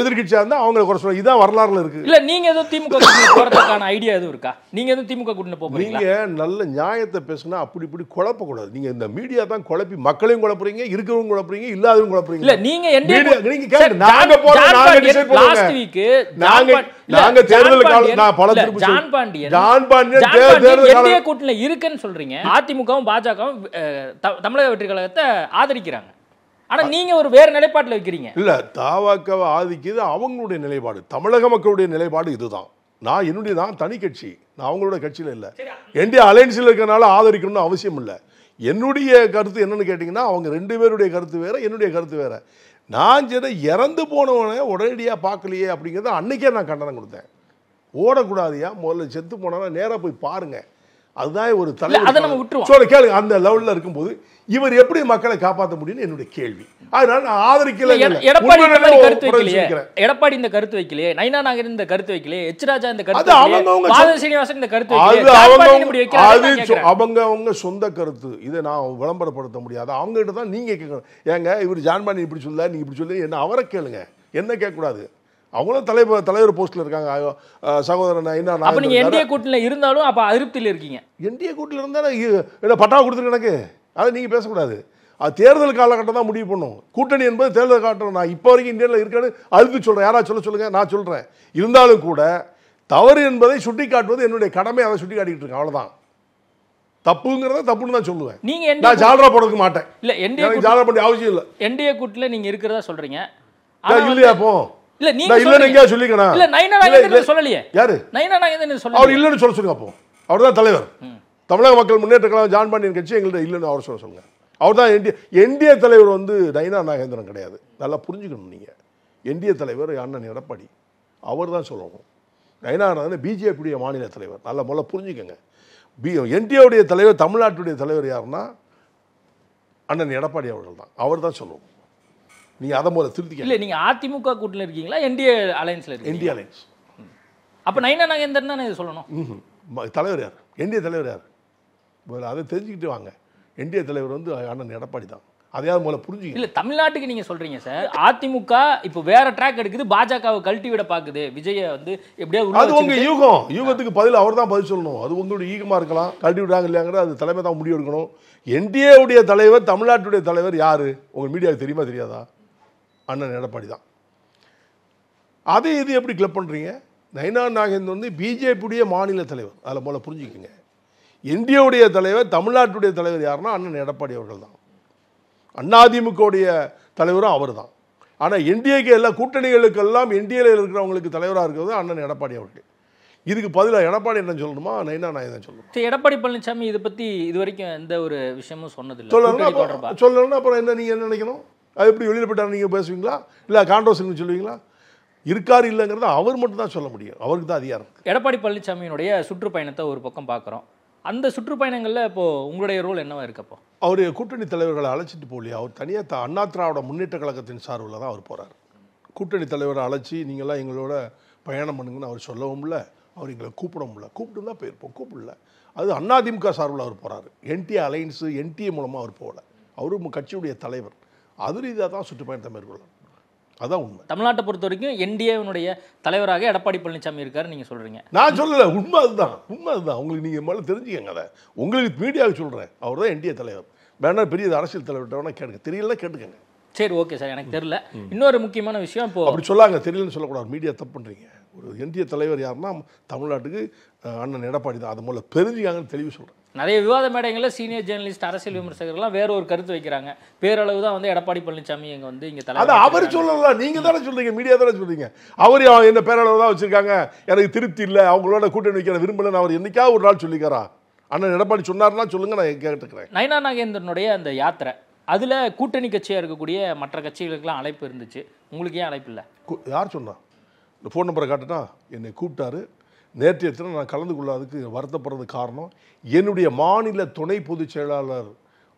எதிர்கட்சியா இருந்தா அவங்க குறை சொல்லுவாங்க. இதான் வரலாறுல இருக்கு. இல்ல, நீங்க எதுவும் திமுக போறதுக்கான ஐடியா எதுவும் இருக்கா? நீங்க எதுவும் திமுக கூட்டணி போறீங்களா? நீங்க நல்ல நியாயத்தை பேசினா அப்படி இப்படி குழப்ப கூடாது. நீங்க இந்த மீடியா தான் குழப்பி மக்களையும் குழப்பறீங்க, இருக்கிறவங்க குழப்பறீங்க, இல்லாதவங்க குழப்பறீங்க. இல்ல, நீங்க நீங்க கேளுங்க, நாங்க போறோம், நாங்க டிசைட் பண்ணுவோம். லாஸ்ட் வீக் நாங்க நாங்க தேர்தல் நான் பல திருப்பி ஜான் பாண்டியன் என்டிஏ கூட்டணியில இருக்குன்னு சொல்றீங்க. அதிமுகவும் பாஜகவும் தமிழக வெற்றி கழகத்தை ஆதரிக்கிறாங்க. ஆனா நீங்க ஒரு வேற நிலைப்பாட்டில் வைக்கிறீங்க. இல்ல, தாவகவை ஆதிக்கிறது அவங்களுடைய நிலைப்பாடு, தமிழக மக்களுடைய நிலைப்பாடு இதுதான். நான் என்னுடைய தான் தனி கட்சி, நான் அவங்களோட கட்சியில இல்ல. என்டிஏ அலையன்ஸில் இருக்கிறனால ஆதரிக்கணும்னு அவசியம் இல்லை. என்னுடைய கருத்து என்னன்னு கேட்டீங்கன்னா, அவங்க 2 பேருடைய கருத்து வேற, என்னுடைய கருத்து வேற. நான் இறந்து போனவனே உடனடியாக பார்க்கலையே அப்படிங்கிறத அன்னைக்கே நான் கண்டனம் கொடுத்தேன். ஓடக்கூடாதியா, முதல்ல செத்து போனா நேராக போய் பாருங்க. அதுதான் ஒரு தலைவர் கேளுங்க. அந்த லெவலில் இருக்கும்போது இவர் எப்படி மக்களை காப்பாற்ற முடியும்னு என்னுடைய கேள்வி. அதனால நான் ஆதரிக்கல. எடப்பாடி இந்த கருத்து வைக்கலையே, நயினா நாகேந்திரன் இந்த கருத்து வைக்கலையே, எச் ராஜா இந்த கருத்து வைக்கலையே, சீனிவாசன் இந்த கருத்து வைக்கலையே, அவங்க சொந்த கருத்து. இதை நான் விளம்பரப்படுத்த முடியாது. அவங்க கிட்ட தான் நீங்க கேட்கணும். ஏங்க இவர் ஜான்பாண்டி இப்படி சொல்ல, நீங்க இப்படி சொல்லி என்ன அவரை கேளுங்க, என்ன கேட்கக்கூடாது. அவங்களும் தலைவர் போஸ்ட்ல இருக்காங்க. சகோதரன் அப்ப நீங்க என்டிஏ கூட்டணியில இருந்தாலும் அப்ப அதிருப்தியில இருக்கீங்க. என்டிஏ கூட்டணியில இருந்தா பட்டாவை கொடுத்துருக்கு எனக்கு, அதை நீங்க பேசக்கூடாது. அது தேர்தல் காலகட்டம் தான் முடிவு பண்ணும். கூட்டணி என்பது தேர்தல் காலகட்டம். நான் இப்போ வரைக்கும் இந்தியாவில் இருக்கான்னு அழுத்து சொல்றேன். யாராவது சொல்லுங்க, நான் சொல்றேன். இருந்தாலும் கூட தவறு என்பதை சுட்டி காட்டுவது என்னுடைய கடமை. அதை சுட்டி காட்டிட்டு இருக்கேன், அவ்வளவுதான். தப்புங்கிறத தப்புன்னு தான் சொல்லுவேன். நீங்க நான் ஜாலரா போடுறதுக்கு மாட்டேன். இல்ல, என்டிஏ ஜாலரா பண்ண அவசியம் இல்லை. என்டிஏ கூட்டணியில நீங்க இருக்கிறதா சொல்றீங்க. இல்லையா போ இல்ல நீங்க இல்லன்னு சொல்லிக்கணும். இல்ல நயினா நாகேந்திரன் சொல்லலையே. யாரு நயினா நாகேந்திரன் சொல்லல. அவர் இல்லன்னு சொல்லுங்க. அப்போ அவர்தான் தலைவர். தமிழக மக்கள் முன்னேற்ற கழகம் ஜான் பாண்டியன் கட்சி எங்கள்ட்ட இல்லன்னு அவர் சொல்லுங்க. அவர்தான் என்டிஏ தலைவர். நயினா நாகேந்திரன் கிடையாது. நல்லா புரிஞ்சுக்கணும் நீங்க. என்டிஏ தலைவர் அண்ணன் எடப்பாடி, அவர் தான் சொல்லணும். நயினா நாகேந்திரன் பிஜேபியுடைய மாநில தலைவர். நல்லா முதல்ல புரிஞ்சுக்கங்க. என்டிஏவுடைய தலைவர், தமிழ்நாட்டுடைய தலைவர் யாருன்னா அண்ணன் எடப்பாடி அவர்கள் தான். அவர் தான் சொல்லணும். நீங்க அதை முதல்ல திருத்திக்க. இல்ல, நீங்க அதிமுக கூட்டணியில் இருக்கீங்களா, என்டிஏ அலையன்ஸ்ல இருக்கீங்க? NDA alliance. அப்ப நயினா நாகேந்திரன் தான் சொல்லணும். தலைவர் யார்? என்டிஏ தலைவர் யார்? அதை தெரிஞ்சுக்கிட்டு வாங்க. என்டிஏ தலைவர் அண்ணன் எடப்பாடி தான். அதையாவது முதல்ல புரிஞ்சுக்க. இல்ல, தமிழ்நாட்டுக்கு நீங்க சொல்றீங்க சார். அதிமுக இப்போ வேற ட்ராக் எடுக்குது, பாஜகவை கழட்டி விட பாக்குது, விஜய எப்படியாவது. அது உங்க யூகத்துக்கு பதில் அவர் தான் பதில் சொல்லணும். அது உங்களுடைய ஈகமா இருக்கலாம். கழட்டி விடாங்க இல்லையாங்கிற அது தலைமை தான் முடிவு எடுக்கணும். என்டிஏ உடைய தலைவர், தமிழ்நாட்டுடைய தலைவர் யாரு உங்க மீடியாவுக்கு தெரியுமா தெரியாதா? அண்ணன் எடப்பாடி தான். அதை இது எப்படி கிளப் பண்றீங்க? நயினா நாகேந்திரன் பிஜேபியுடைய மாநில தலைவர். அதில் முதல்ல புரிஞ்சுக்கோங்க. என்டிஏவுடைய தலைவர், தமிழ்நாட்டுடைய தலைவர் யாருன்னா அண்ணன் எடப்பாடி அவர்கள் தான். அதிமுகவுடைய தலைவரும் அவர் தான். ஆனால் என்டிஏக்கு எல்லா கூட்டணிகளுக்கெல்லாம் என்டிஏல இருக்கிறவங்களுக்கு தலைவராக இருக்கிறது அண்ணன் எடப்பாடி அவர்கள். இதுக்கு பதிலாக எடப்பாடி என்ன சொல்லணுமா, நயினா நாகேந்திரன் சொல்லணும். எடப்பாடி பழனிசாமி இதை பற்றி இது வரைக்கும் எந்த ஒரு விஷயமும் சொன்னதில்லை. சொல்லணும்னா அப்புறம் என்ன நீங்கள் என்ன நினைக்கணும்? அது எப்படி வெளியில் போயிட்டார் நீங்கள் பேசுவீங்களா? இல்லை கான்ட்ரோவர்சின்னு சொல்லுவீங்களா? இருக்காரு இல்லைங்கிறத அவர் மட்டும் தான் சொல்ல முடியும். அவருக்கு தான் அதிகாரம். எடப்பாடி பழனிசாமியினுடைய சுற்றுப்பயணத்தை ஒரு பக்கம் பார்க்குறோம். அந்த சுற்றுப்பயணங்களில் இப்போது உங்களுடைய ரோல் என்னவா இருக்கப்போ? அவர் கூட்டணி தலைவர்களை அழைச்சிட்டு போகலையா? அவர் தனியாக அண்ணா திராவிட முன்னேற்ற கழகத்தின் சார்பில் தான் அவர் போகிறார். கூட்டணி தலைவரை அழைச்சி நீங்களாம் எங்களோட பயணம் பண்ணுங்கன்னு அவர் சொல்லவும் இல்லை. அவர் எங்களை கூப்பிடவும் இல்லை. கூப்பிட்டு தான் போயிருப்போம், கூப்பிடல. அது அதிமுக சார்பில் அவர் போகிறாரு. என்டிஏ அலையன்ஸு, என்டிஏ மூலமாக அவர் போகல. அவரும் கட்சியுடைய தலைவர். அது ரீதியாக தான் சுற்றுப்பயணத்தை மேற்கொள்ளலாம். அதான் உண்மை. தமிழ்நாட்டை பொறுத்த வரைக்கும் என்டிஏனுடைய தலைவராக எடப்பாடி பழனிசாமி இருக்காரு நீங்க சொல்றீங்க. நான் சொல்லல, உண்மை அதுதான். உண்மை அதுதான். உங்களுக்கு நீங்க முதல்ல தெரிஞ்சுக்கங்க. அதை உங்களுக்கு மீடியாவுக்கு சொல்றேன். அவர் தான் என்டிஏ தலைவர். வேணா பெரிய அரசியல் தலைவர்கிட்ட வேணா கேட்டுங்க. தெரியல கேட்டுக்கங்க. சரி, ஓகே சார், எனக்கு தெரியல. இன்னொரு முக்கியமான விஷயம், இப்போ அப்படி சொல்லாங்க, தெரியலன்னு சொல்லக்கூடாது. மீடியா தப்பு பண்றீங்க. ஒரு என்டிஏ தலைவர் யாருன்னா தமிழ்நாட்டுக்கு அண்ணன் எடப்பாடி தான். அது முதல்ல தெரிஞ்சுக்காங்கன்னு தெளிவு சொல்றேன். நிறைய விவாத மேடைகளில் சீனியர் ஜேர்னலிஸ்ட், அரசியல் விமர்சகர்கள்லாம் வேற ஒரு கருத்து வைக்கிறாங்க. பேரளவு தான் எடப்பாடி பழனிசாமி இங்கே தலைவர். அவர் சொல்லல, நீங்க தானே சொல்றீங்க, மீடியா தானே சொல்றீங்க. அவர் என்ன பேரளவு தான் வச்சிருக்காங்க, எனக்கு திருப்தி இல்லை, அவங்களோட கூட்டணி வைக்கிற விரும்பலன்னு அவர் என்னைக்காவது ஒரு நாள் சொல்லிக்காரா? அண்ணன் எடப்பாடி சொன்னார்னா சொல்லுங்க, நான் கேட்டுக்கிறேன். நயினா நாகேந்திரனுடைய அந்த யாத்திரை, அதில் கூட்டணி கட்சியாக இருக்கக்கூடிய மற்ற கட்சிகளுக்கெல்லாம் அழைப்பு இருந்துச்சு. உங்களுக்கு ஏன் அழைப்பு இல்லை? யார் சொன்னா? இந்த ஃபோன் நம்பரை காட்டுனா என்னை கூப்பிட்டாரு. நேற்றைய தினம் நான் கலந்து கொள்ளாததுக்கு வருத்தப்படுறது காரணம், என்னுடைய மாநில துணை பொதுச் செயலாளர்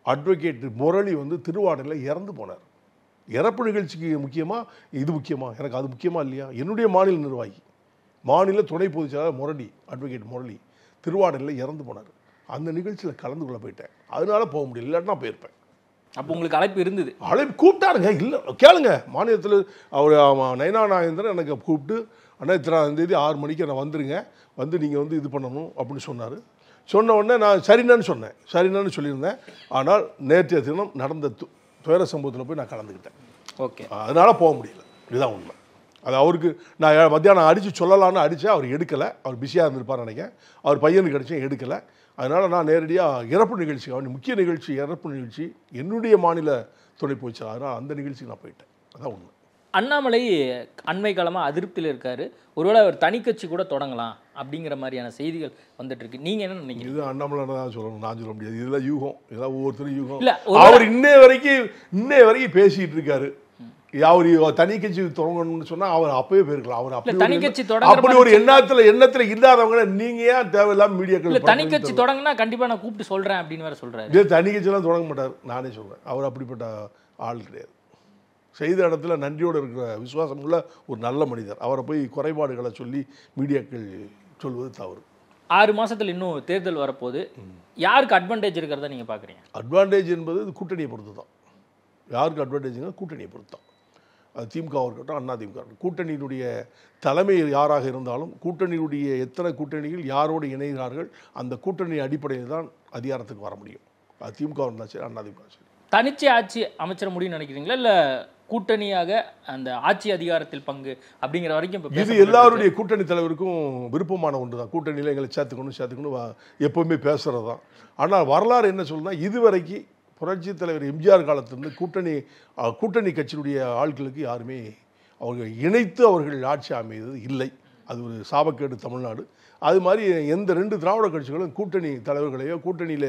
அட்வொகேட் முரளி திருவாரூரில் இறந்து போனார். இறப்பு நிகழ்ச்சிக்கு முக்கியமா இது முக்கியமா? எனக்கு அது முக்கியமா இல்லையா? என்னுடைய மாநில நிர்வாகி, மாநில துணை பொதுச் செயலாளர் முரளி, அட்வொகேட் முரளி திருவாரூரில் இறந்து போனார். அந்த நிகழ்ச்சியில் கலந்து கொள்ள போயிட்டேன். அதனால போக முடியல, இல்லாட்டினா போயிருப்பேன். அப்போ உங்களுக்கு அழைப்பு இருந்தது? அழைப்பு கூப்பிட்டாருங்க. இல்லை கேளுங்க, மாநிலத்தில் அவர் நயினா நாகேந்திரன் எனக்கு கூப்பிட்டு, அண்ணா 2ஆம் 6 மணிக்கு நான் வந்துருங்க, நீங்கள் இது பண்ணணும் அப்படின்னு சொன்னார். சொன்ன உடனே நான் சரின்னு சொன்னேன், சரின்னு சொல்லியிருந்தேன். ஆனால் நேற்றைய தினம் நடந்த துயர சம்பவத்தில் போய் நான் கலந்துக்கிட்டேன். ஓகே, அதனால் போக முடியல. இதுதான் உண்மை. அது அவருக்கு நான் மத்தியானம் அடித்து சொல்லலான்னு அடித்தேன், அவர் எடுக்கலை. அவர் பிஸியாக இருந்திருப்பார் நினைக்கிறேன். அவர் பையனுக்கு அடித்தேன், எடுக்கலை. அதனால் நான் நேரடியாக இறப்பு நிகழ்ச்சி, அவன் முக்கிய நிகழ்ச்சி இறப்பு நிகழ்ச்சி என்னுடைய மாநில துணை போச்சு. அதனால் அந்த நிகழ்ச்சிக்கு நான் போயிட்டேன். அதான் உண்மை. அண்ணாமலை அண்மை காலமாக அதிருப்தியில் இருக்காரு. ஒருவேளை அவர் தனி கட்சி கூட தொடங்கலாம் அப்படிங்கிற மாதிரியான செய்திகள் வந்துட்டு இருக்கு. நீங்க என்ன நினைக்கிறீங்க? இது அண்ணாமலை தான் சொல்லணும், நான் சொல்ல முடியாது. இதெல்லாம் யூகம், இதெல்லாம் ஒவ்வொருத்தரும் யூகம். இல்ல அவர் இன்னைய வரைக்கும் பேசிட்டு இருக்காரு. அவர் தனி கட்சி தொடங்கணும்னு சொன்னா அவர் அப்பவே போயிருக்கலாம். அவர் அப்படி ஒரு எண்ணத்துல இல்லாதவங்க நீங்க ஏன் தேவையில்லாம மீடியாக்கள் தனி கட்சி தொடங்கினா கண்டிப்பா நான் கூப்பிட்டு சொல்றேன் அப்படின்னு வேற சொல்றாரு. இதே தனி கட்சியெல்லாம் தொடங்க மாட்டார், நானே சொல்றேன். அவர் அப்படிப்பட்ட ஆள் கிடையாது. செய்த இடத்துல நன்றியோடு இருக்கிற விசுவாசம் உள்ள ஒரு நல்ல மனிதர். அவரை போய் குறைபாடுகளை சொல்லி மீடியாக்கள் சொல்வது தவறு. 6 மாசத்துல இன்னும் தேர்தல் வரப்போது, யாருக்கு அட்வான்டேஜ் இருக்கிறதா நீங்க பாக்குறீங்க? அட்வான்டேஜ் என்பது கூட்டணியை பொறுத்து தான். யாருக்கு அட்வான்டேஜுங்க? கூட்டணியை பொறுத்து தான். அது திமுக இருக்கட்டும், அண்ணா திமுக இருக்கட்டும். கூட்டணியினுடைய தலைமை யாராக இருந்தாலும் கூட்டணியுடைய எத்தனை கூட்டணிகள் யாரோடு இணைகிறார்கள் அந்த கூட்டணி அடிப்படையில் தான் அதிகாரத்துக்கு வர முடியும். அது திமுக இருந்தால் சரி, அண்ணா திமுக சரி. தனிச்சு ஆட்சி அமைச்சர முடியும்னு நினைக்கிறீங்களா, இல்லை கூட்டணியாக அந்த ஆட்சி அதிகாரத்தில் பங்கு அப்படிங்கிற வரைக்கும்? இது எல்லாருடைய கூட்டணி தலைவருக்கும் விருப்பமான ஒன்று தான். கூட்டணியில் எங்களை சேர்த்துக்கணும் எப்போவுமே பேசுகிறது தான். ஆனால் வரலாறு என்ன சொல்லுன்னா, இதுவரைக்கு புரட்சி தலைவர் எம்ஜிஆர் காலத்திலிருந்து கூட்டணி கட்சியினுடைய ஆட்களுக்கு யாருமே அவர்கள் இணைத்து அவர்கள் ஆட்சி அமைந்தது இல்லை. அது ஒரு சாபக்கேடு தமிழ்நாடு. அது மாதிரி எந்த 2 திராவிட கட்சிகளும் கூட்டணி தலைவர்களையோ கூட்டணியில்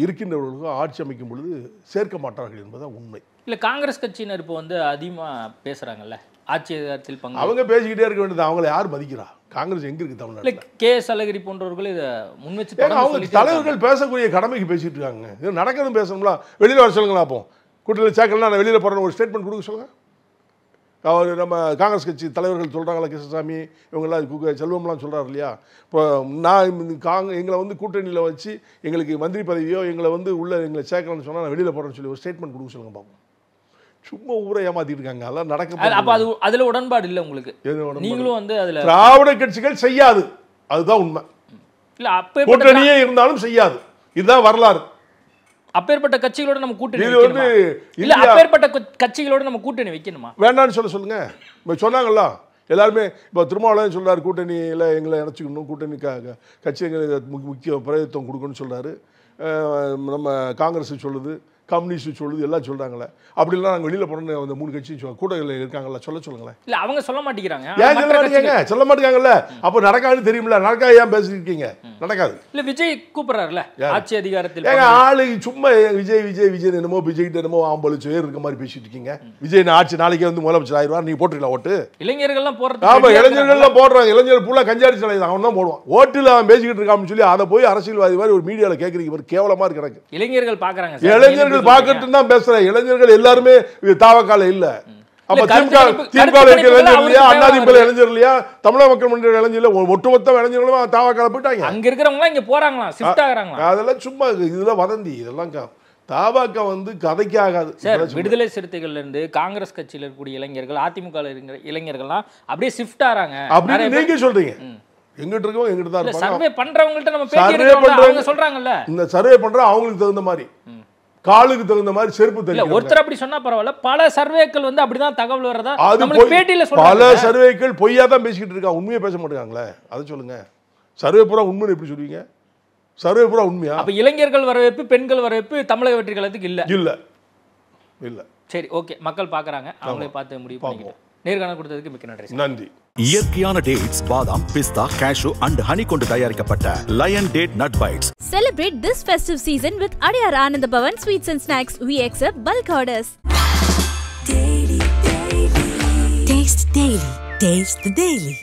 இருக்கின்றவர்களுக்கோ ஆட்சி அமைக்கும் பொழுது சேர்க்க மாட்டார்கள் என்பதுதான் உண்மை. இல்லை காங்கிரஸ் கட்சியினர் இப்போ வந்து அதிகமாக பேசுகிறாங்கல்ல ஆட்சி அதிகாரத்தில் பங்கு. அவங்க பேசிக்கிட்டே இருக்க வேண்டியது. அவங்களை யார் மதிக்கிறா? காங்கிரஸ் எங்க இருக்கு தமிழ்நாட்டில்? KS அழகிரி போன்றவர்கள் இதை முன்வச்சு அவங்க தலைவர்கள் பேசக்கூடிய கடமைக்கு பேசிட்டு இருக்காங்க. இது நடக்கிறதும் பேசணும்ல. வெளியில் வர சொல்லுங்களா? அப்போ கூட்டணியில் சேர்க்கலாம், நான் வெளியில் போகிறேன்னு ஒரு ஸ்டேட்மெண்ட் கொடுக்க சொல்லுங்க. அவர் நம்ம காங்கிரஸ் கட்சி தலைவர்கள் சொல்கிறாங்களா, கிருஷ்ணசாமி இவங்கெல்லாம் செல்வம்லாம் சொல்கிறார் இல்லையா? இப்போ நான் எங்களை வந்து கூட்டணியில் வச்சு எங்களுக்கு மந்திரி பதவியோ எங்களை வந்து எங்களை சேர்க்கலாம்னு சொன்னால் நான் வெளியில் போகிறேன்னு சொல்லி ஒரு ஸ்டேட்மெண்ட் கொடுக்க சொல்லுங்க பார்ப்போம். சும்மா ஊரை ஏமாத்திட்டு இருக்காங்க. அதெல்லாம் நடக்க. அப்போ அது அதில் உடன்பாடு இல்லை உங்களுக்கு? நீங்களும் வந்து அதில் திராவிட கட்சிகள் செய்யாது, அதுதான் உண்மை. இல்லை அப்போ கூட்டணியே இருந்தாலும் செய்யாது, இதுதான் வரலாறு. அப்பேற்பட்ட கட்சிகளோட நம்ம கூட்டணி இல்ல, அப்பேற்பட்ட கட்சிகளோட நம்ம கூட்டணி வைக்கணுமா வேண்டாம்னு சொல்லுங்க. இப்போ சொன்னாங்கல்ல எல்லாருமே. இப்போ திருமாவளவன் சொல்றாரு கூட்டணியில் எங்களை இணைச்சிக்கணும், கூட்டணி கட்சி எங்களுக்கு முக்கிய பிரயத்தம் கொடுக்கணும்னு சொல்றாரு. நம்ம காங்கிரஸ் சொல்லுது, கம்யூனிஸ்ட் சொல்லுது, எல்லாம் சொல்றாங்களே. அப்படிலாம் நாங்கள் வெளியில் போறோம்னு அந்த 3 கட்சியும் கூட்டணியில் இருக்காங்கல்ல, சொல்லுங்களேன். இல்லை அவங்க சொல்ல மாட்டேங்கிறாங்க. ஏன் சொல்ல மாட்டேங்காங்கல்ல? அப்போ நடக்காதுன்னு தெரியுமில்ல, நடக்காது ஏன் பேசிட்டு இருக்கீங்க? நடக்காது. இல்லை விஜய் கூப்பிடுறாருல ஆட்சி அதிகாரத்தில். ஆளு சும்மா விஜய் என்னமோ விஜய்கிட்ட என்னமோ ஆம்பளிச்சு இருக்க மாதிரி பேசிட்டு இருக்கீங்க. விஜய் ஆட்சி நாளைக்கே வந்து முதலமைச்சர் ஆயிடுவார், நீங்க போட்டுக்கலாம் ஓட்டு. இளைஞர்கள்லாம் போடுறாங்க. ஆமா, இளைஞர்கள்லாம் போடுறாங்க. இளைஞர் ஃபுல்லா கஞ்சாடி சிலை அவன் தான் போடுவான். ஓட்டுல அவன் பேசிக்கிட்டு இருக்கான்னு சொல்லி அதை போய் அரசியல்வாதி மாதிரி ஒரு மீடியாவில் கேட்கறீங்க. ஒரு கேவலமா இருக்கு எனக்கு. இளைஞர்கள் பாக்குறாங்க, இளைஞர்கள் பார்க்கட்டும் தான் பேசுறேன். இளைஞர்கள் எல்லாருமே தாவக்கால இல்ல. அப்ப திமுக இளைஞர் இல்லையா, அண்ணா திமுக இளைஞர் இல்லையா, தமிழக மக்கள் முன்னேற்ற இளைஞர் ஒட்டுமொத்த இளைஞர்களும் தாவக்கால போயிட்டாங்க. அங்க இருக்கிறவங்க இங்க போறாங்களா, ஷிஃப்ட் ஆகுறாங்களா? அதெல்லாம் சும்மா இதெல்லாம் வதந்தி. இதெல்லாம் தாவாக்க வந்து கதைக்கு ஆகாது. விடுதலை சிறுத்தைகள்ல இருந்து காங்கிரஸ் கட்சியில இருக்கக்கூடிய இளைஞர்கள், அதிமுக இருக்கிற இளைஞர்கள்லாம் அப்படியே ஷிஃப்ட் ஆறாங்க அப்படின்னு நீங்க சொல்றீங்க. எங்கிட்ட இருக்கோம், எங்கிட்ட தான் இருப்பாங்க. சர்வே பண்றவங்கள்ட்ட நம்ம பேசி சொல்றாங்கல்ல, இந்த சர்வே பண்ற அவங்களுக்கு தகுந்த மாதிரி, காலுக்கு தகுந்த மாதிரி செருப்பு தெரியும். ஒருத்தர் அப்படி சொன்னா பரவாயில்ல, பல சர்வேக்கள் வந்து அப்படிதான் தகவல் வரதா பேட்டியில சொல்றாங்க. பல சர்வேக்கள் பொய்யா தான் பேசிக்கிட்டு இருக்காங்க, உண்மையை பேச மாட்டாங்களே. அதை சொல்லுங்க. சர்வே பூரா உண்மைன்னு எப்படி சொல்லுவீங்க? சர்வே பூரா உண்மையா? அப்ப இளைஞர்கள் வரவேற்பு, பெண்கள் வரவேற்பு தமிழக வெற்றி கழகத்துக்கு இல்ல. இல்ல இல்ல. சரி, ஓகே, மக்கள் பாக்குறாங்க, அவங்களே பார்த்து முடிவு பண்ணிக்கலாம். நேர்காணல் கொடுத்ததுக்கு மிக்க நன்றி. நன்றி. இயற்கையான டேட்ஸ், பாதாம், பிஸ்தா, கேஷு அண்ட் ஹனி கொண்டு தயாரிக்கப்பட்ட Lion date nut bites. Celebrate this festive season with Adiyar Anand Bhavan Sweets and Snacks. We accept bulk orders. Daily. Taste the Daily.